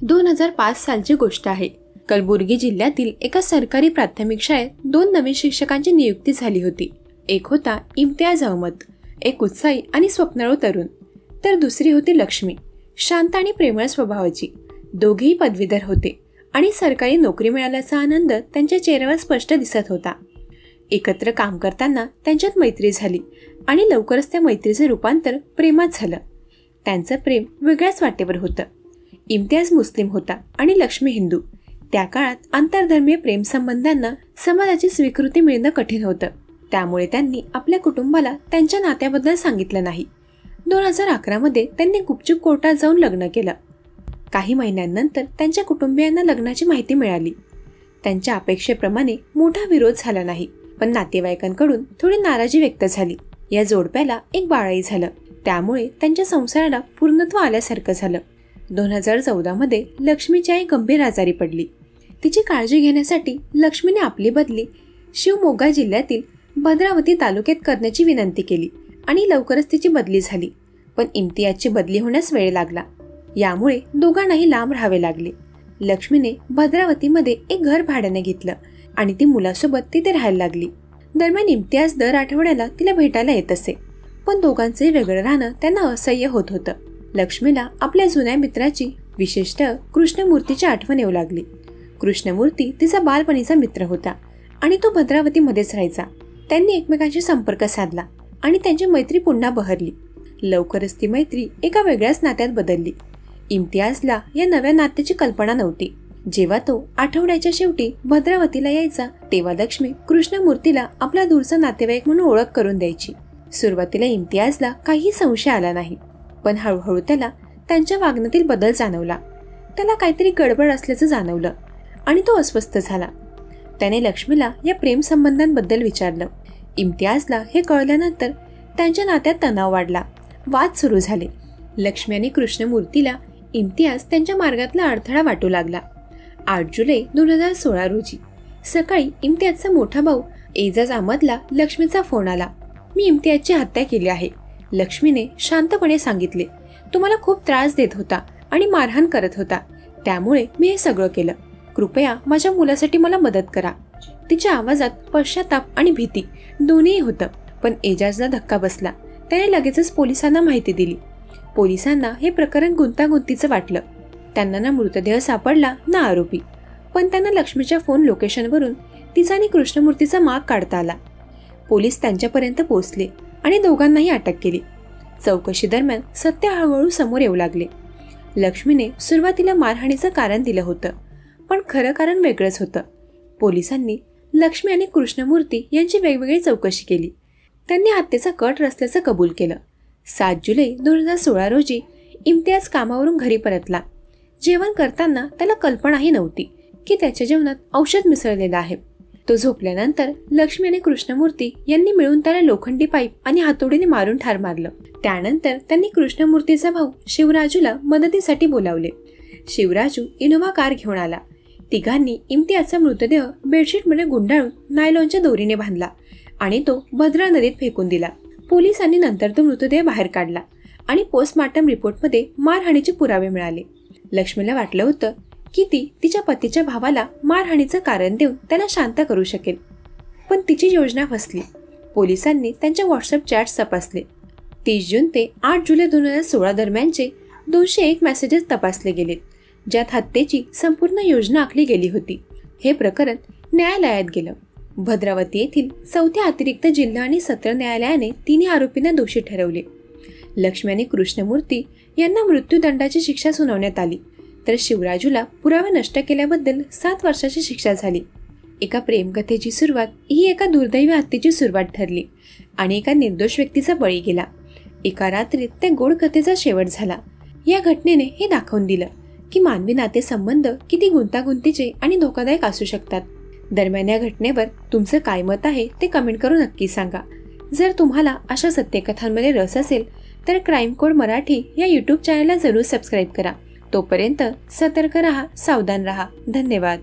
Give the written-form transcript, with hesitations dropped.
2005 सालची गोष्ट आहे। कलबुर्गी जिल्ह्यातील एका सरकारी प्राथमिक शाळेत 2 नवीन शिक्षकांची नियुक्ती झाली होती। एक होता इम्तियाज अहमद, एक उत्साही आणि स्वप्नाळू तरुण, तर दुसरी होती लक्ष्मी, शांत आणि प्रेमळ स्वभावाची। दोघेही पदवीधर होते आणि सरकारी नोकरी मिळाल्याचा आनंद त्यांच्या चेहऱ्यावर स्पष्ट दिसत होता। एकत्र काम करताना त्यांच्यात मैत्री झाली आणि लवकरच त्या मैत्रीचे रूपांतर प्रेमात झालं। त्यांचं प्रेम वेगळ्याच वाटेवर होतं। इम्तियाज मुस्लिम होता आणि लक्ष्मी हिंदू। त्या काळात आंतरधर्मीय प्रेम संबंधांना समाजाची स्वीकृती मिळणं कठीण होतं, त्यामुळे त्यांनी आपल्या कुटुंबाला त्यांच्या नात्याबद्दल सांगितलं नाही। 2011 मध्ये त्यांनी गुपचूप कोर्टात जाऊन लग्न केलं। काही महिन्यांनंतर त्यांच्या कुटुंबियांना लग्नाची माहिती मिळाली। त्यांच्या अपेक्षेप्रमाणे मोठा विरोध झाला नाही, पण नातेवाईकांकडून थोडी नाराजी व्यक्त झाली। या जोडप्याला एक बाळही झालं, त्यामुळे त्यांच्या संसाराला पूर्णत्व आल्यासारखं झालं। 2014 मध्ये लक्ष्मीची आई गंभीर आजारी पडली। तिची काळजी घेण्यासाठी लक्ष्मीने आपली बदली शिवमोगा जिल्ह्यातील भद्रावती तालुक्यात करण्याची विनंती केली आणि लवकरच तिची बदली झाली। पण इम्तियाजची बदली होण्यास वेळ लागला, यामुळे दोघांनाही लांब राहावे लागले। लक्ष्मीने भद्रावतीमध्ये एक घर भाड्याने घेतलं आणि ती मुलासोबत तिथे राहायला लागली। दरम्यान इम्तियाज दर आठवड्याला तिला भेटायला येत असे, पण दोघांचे वेगळं राहणं त्यांना असह्य होत होतं। लक्ष्मीला आपल्या जुन्या मित्राची, विशेषतः कृष्णमूर्तीची आठवण येऊ लागली। कृष्णमूर्ती तिचा बालपणीचा मित्र होता आणि तो भद्रावतीमध्येच राहायचा। त्यांनी एकमेकांशी संपर्क साधला आणि त्यांची मैत्री पुन्हा बहरली। लवकरच ती मैत्री एका वेगळ्याच नात्यात बदलली। इम्तियाजला या नव्या नात्याची कल्पना नव्हती। जेव्हा तो आठवड्याच्या शेवटी भद्रावतीला यायचा, तेव्हा लक्ष्मी कृष्णमूर्तीला आपला दूरचा नातेवाईक म्हणून ओळख करून द्यायची। सुरुवातीला इम्तियाजला काही संशय आला नाही, पण हळूहळू त्याला त्यांच्या वागण्यातील बदल जाणवला। त्याला काहीतरी गडबड असल्याचं जाणवलं आणि तो अस्वस्थ झाला। त्याने लक्ष्मीला या प्रेम संबंधांबद्दल विचारलं। इम्तियाजला हे कळल्यानंतर त्यांच्या नात्यात तणाव वाढला, वाद सुरू झाले। लक्ष्मी आणि कृष्णमूर्तीला इम्तियाज त्यांच्या मार्गातला अडथळा वाटू लागला। 8 जुलै 2016 रोजी सकाळी इम्तियाजचा मोठा भाऊ एजाज अहमदला लक्ष्मीचा फोन आला। मी इम्तियाजची हत्या केली आहे, लक्ष्मीने शांतपणे सांगितले। तो मला खूप त्रास देत होता आणि मारहाण करत होता, त्यामुळे मी हे सगळं केलं। कृपया माझ्या मुलासाठी मला मदत करा। तिच्या आवाजात पश्चाताप आणि भीती दोन्हीही होतं, पण एजाजला धक्का बसला। त्याने लगेचच पोलिसांना माहिती दिली। पोलिसांना हे प्रकरण गुंतागुंतीचं वाटलं। त्यांना ना मृतदेह सापडला ना आरोपी, पण त्यांना लक्ष्मीच्या फोन लोकेशनवरून तिचा आणि कृष्णमूर्तीचा माग काढता आला। पोलीस त्यांच्यापर्यंत पोहोचले आणि दोघांनाही अटक केली। चौकशी दरम्यान सत्य हळूहळू समोर येऊ लागले। लक्ष्मीने सुरुवातीला मारहाणीचं कारण दिलं होतं, पण खरं कारण वेगळंच होतं। पोलिसांनी लक्ष्मी आणि कृष्णमूर्ती यांची वेगवेगळी चौकशी केली। त्यांनी हत्येचा कट रचल्याचं कबूल केलं। 7 जुलै 2016 रोजी इम्तियाज कामावरून घरी परतला। जेवण करताना त्याला कल्पनाही नव्हती की त्याच्या जेवणात औषध मिसळलेलं आहे। तो झोपल्यानंतर लक्ष्मी आणि कृष्णमूर्ती यांनी मिळून त्याला लोखंडी पाईप आणि हातोडीने मारून ठार मारलं। त्यानंतर त्यांनी कृष्णमूर्तीचा भाऊ शिवराजूला मदतीसाठी बोलावले। शिवराजू इनोव्हा कार घेऊन आला। तिघांनी इम्तियाजचा मृतदेह बेडशीटमध्ये गुंडाळून नायलॉनच्या दोरीने बांधला आणि तो भद्रा नदीत फेकून दिला। पोलिसांनी नंतर तो मृतदेह बाहेर काढला आणि पोस्टमॉर्टम रिपोर्टमध्ये मारहाणीचे पुरावे मिळाले। लक्ष्मीला वाटलं होतं की ती तिच्या पतीच्या भावाला मारहाणीचं कारण देऊन त्याला शांत करू शकेल, पण तिची योजना फसली। पोलिसांनी त्यांच्या व्हॉट्सअप चॅट्स तपासले। 30 जून ते 8 जुलै 2016 दरम्यानचे 201 मेसेजेस तपासले गेले, ज्यात हत्येची संपूर्ण योजना आखली गेली होती। हे प्रकरण न्यायालयात गेलं। भद्रावती येथील 4थ्या अतिरिक्त जिल्हा आणि सत्र न्यायालयाने तिन्ही आरोपींना दोषी ठरवले। लक्ष्मी आणि कृष्णमूर्ती यांना मृत्यूदंडाची शिक्षा सुनावण्यात आली, तर शिवराजूला पुरावे नष्ट केल्याबद्दल 7 वर्षाची शिक्षा झाली। एका प्रेमकथेची सुरुवात ही एका दुर्दैवी हत्येची सुरुवात ठरली आणि एका निर्दोष व्यक्तीचा बळी गेला। एका रात्रीत त्या गोड कथेचा शेवट झाला। या घटनेने हे दाखवून दिलं की मानवी नातेसंबंध किती गुंतागुंतीचे आणि धोकादायक असू शकतात। दरम्यान या घटनेवर तुमचं काय मत आहे ते कमेंट करून नक्की सांगा। जर तुम्हाला अशा सत्यकथांमध्ये रस असेल तर क्राईम कोड मराठी या यूट्यूब चॅनलला जरूर सबस्क्राईब करा। तोपर्यंत सतर्क रहा, सावधान रहा। धन्यवाद।